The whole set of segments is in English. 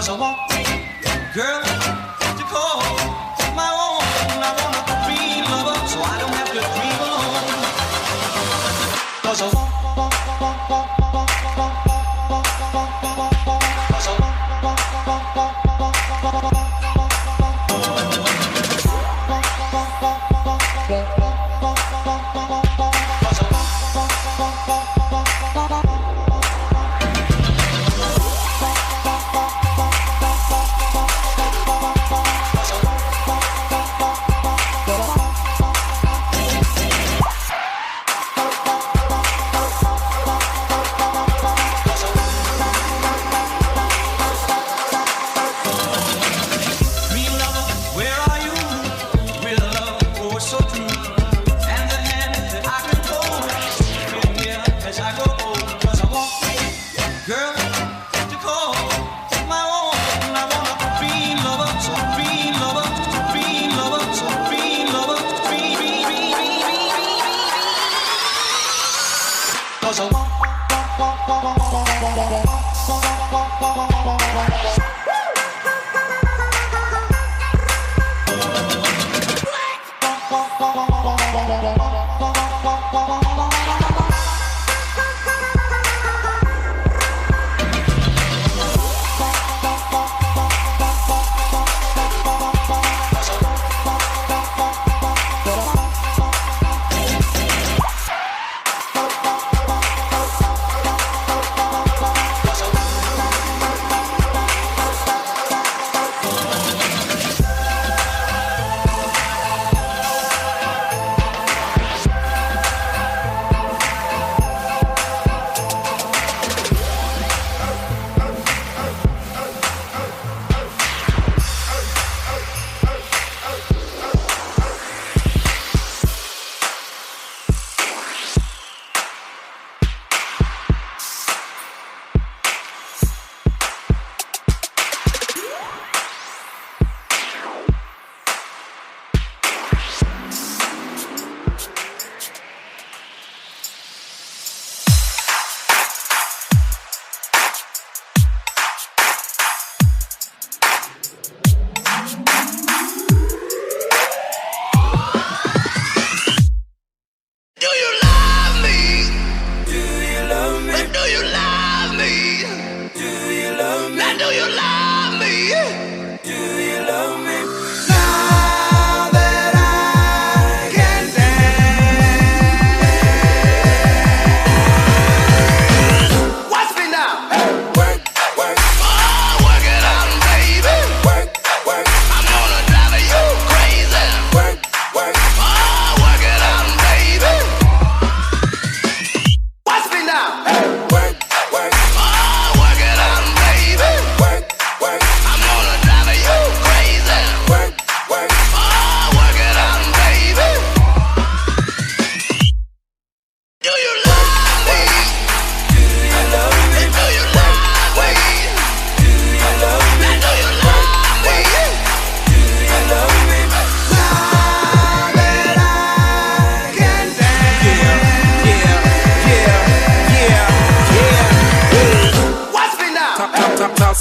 'Cause I want, girl, to call my own. I want a free lover, so I don't have to dream alone. 'Cause I want, 'cause I want.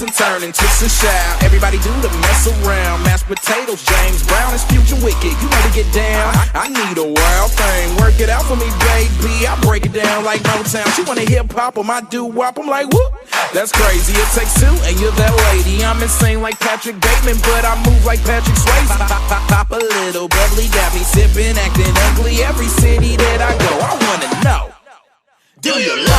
and turning, twist and shout. Everybody do the mess around. Mashed potatoes, James Brown is future wicked. You know to get down. I need a wild thing. Work it out for me, baby. I break it down like Motown. She wanna hip hop on my doo-wop. I'm like, whoop. That's crazy. It takes two, and you're that lady. I'm insane like Patrick Bateman, but I move like Patrick Swayze. Pop a little bubbly, got me sipping, acting ugly. Every city that I go, I wanna know. Do you love